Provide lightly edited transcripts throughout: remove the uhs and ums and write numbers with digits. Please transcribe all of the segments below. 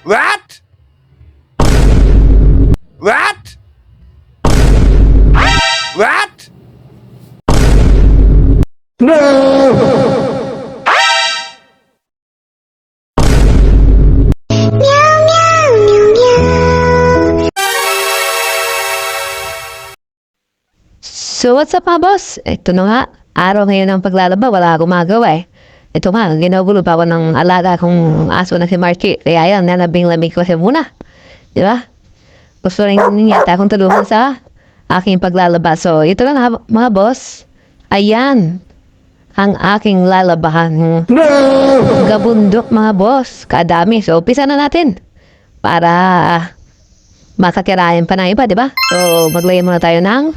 What? What? What? So what's up mga boss? Ito na nga, araw ngayon ng paglalaba, wala akong magawa eh. Ito nga, ginugulo pa ako ng alaga kong aso na si Marky. Kaya yan, nalabing-lamig ko siya muna. Di ba? Gusto rin yata akong tulungan sa aking paglalaba. So ito na nga mga boss. Ayan, ang aking lalabahan. Gabundok mga boss, kadami. So umpisa na natin para makakirayan pa ng iba, di ba? So maglagay muna tayo ng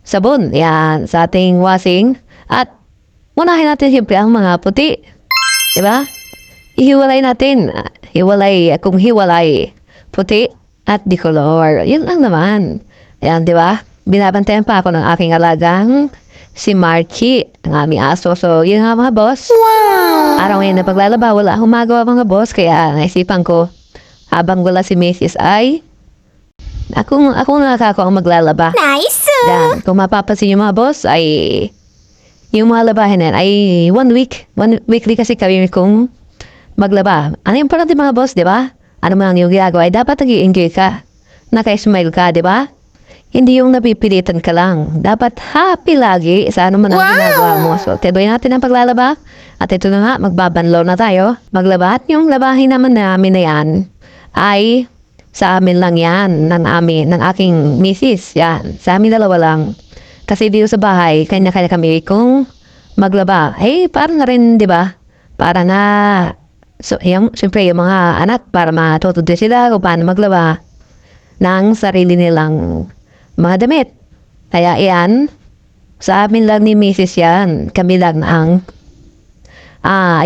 sabon, yan, sa ating washing. At unahin natin siyempre ang mga puti. Diba? Ihiwalay natin. Kung hiwalay. Puti at decolor. Yun lang naman. Yan, diba? Binabantayan pa ako ng aking alagang si Marky, ang aming aso. So, yun nga mga boss. Wow! Araw ngayon na paglalaba, wala akong magawa mga boss. Kaya naisipan ko, habang wala si Mrs. ay Ako nakaka ang maglalaba. Nice! Yan. Kung mapapansin yung mga boss, ay yung mga labahin na yan, ay 1 week. Weekly kasi kami kung maglaba. Ano yung importante mga boss, di ba? Ano man yung ginagawa, ay dapat nag-i-enjoy ka. Naka-smile ka, di ba? Hindi yung napipilitan ka lang. Dapat happy lagi sa ano man ang ginagawa mo. So, tuloy natin ang paglalaba. At ito na nga, magbabanlaw na tayo. Maglaba. At yung labahin naman namin na yan, ay sa amin lang yan, ng aking misis. Yan, sa amin dalawa lang. Kasi dito sa bahay, kanya-kanya kami kung maglaba. Para na rin, di ba? Para na, siyempre yung mga anak, para matutunan sila kung paano maglaba ng sarili nilang mga damit. Kaya yan, sa amin lang ni misis yan. Kami lang ang,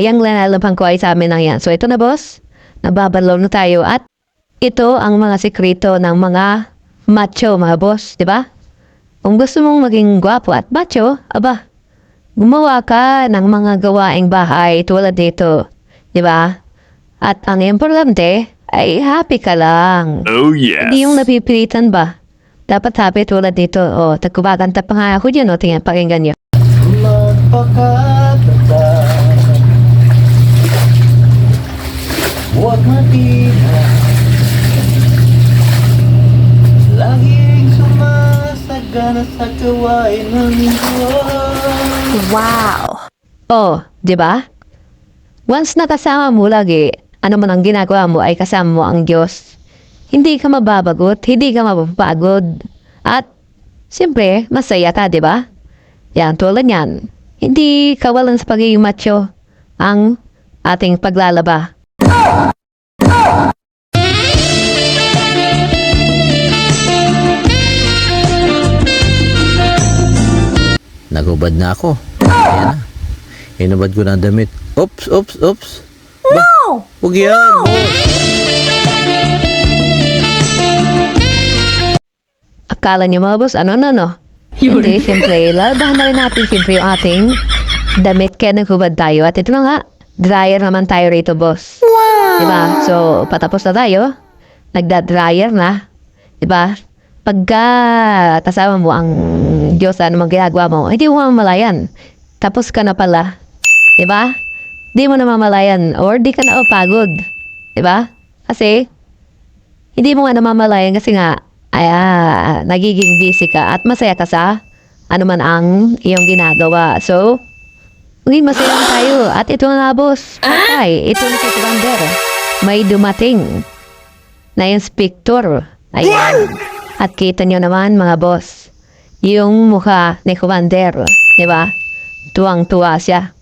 yung lanalaban ko ay sa amin lang yan. So ito na boss, nababalaw na tayo at ito ang mga sekreto ng mga macho, mga boss, di ba? Kung gusto mong maging gwapo at macho, aba, gumawa ka ng mga gawaing bahay tulad dito, di ba? At ang importante ay happy ka lang. Oh yes. Hindi yung napipilitan ba? Dapat happy tulad dito. O, tagkubaganta pa nga ako dyan, o, tingnan, pakinggan nyo. Magpakatanda, huwag matina, laging sumasagana sa gawain ng Diyos. Wow! Oh, di ba? Once nakasama mo lagi, ano man ang ginagawa mo ay kasama mo ang Diyos. Hindi ka mababagot, hindi ka mapapagod. At, siyempre, masaya ka, di ba? Yan, tulad yan. Hindi kawalan sa pagiging macho ang ating paglalaba. Nagubad na ako. Ayan na. Inubad ko na ang damit. Oops. No! Huwag yan. Akala niyo mga boss, ano? Hindi, siyempre, lalabahan na rin natin siyempre yung ating damit kaya naghubad tayo. At ito na nga, dryer naman tayo rito, boss. Wow! Diba? So, patapos na tayo. Nagda-dryer na. Diba? Pagka kasama mo ang Diyos, ano mang ginagawa mo, hindi mo mamalayan. Tapos ka na pala. Diba? Di mo na mamalayan or di ka na pagod. Diba? Kasi, hindi mo nga namamalayan kasi nga, nagiging busy ka at masaya ka sa ano man ang iyong ginagawa. So, masaya lang tayo. At ito na boss. Okay, ito na si Commander. May dumating na inspector. Ayan. At kita nyo naman mga boss, yung mukha ni Commander. Diba? Tuwang-tuwa siya.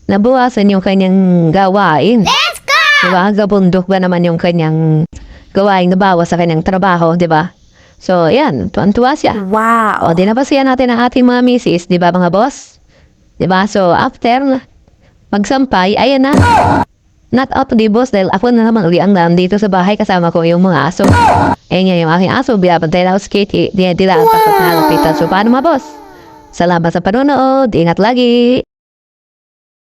Nabuwasan yung kanyang gawain. Let's go! Diba? Gabundok ba naman yung kanyang gawain nabawas sa kanyang trabaho, diba? So, yan. Tuwan-tuwa siya. Wow! O, dinapasya natin ang ating mga misis, diba mga boss? Diba? So, after magsampay, ayan na. Not out to the boss dahil ako na naman uli ang nandito sa bahay kasama ko yung mga aso. Ayan yung aking aso, binabantay na ako sa Katie. Di nila ang takot na halapitan. So, paano mga boss? Salamat sa panonood. Ingat lagi.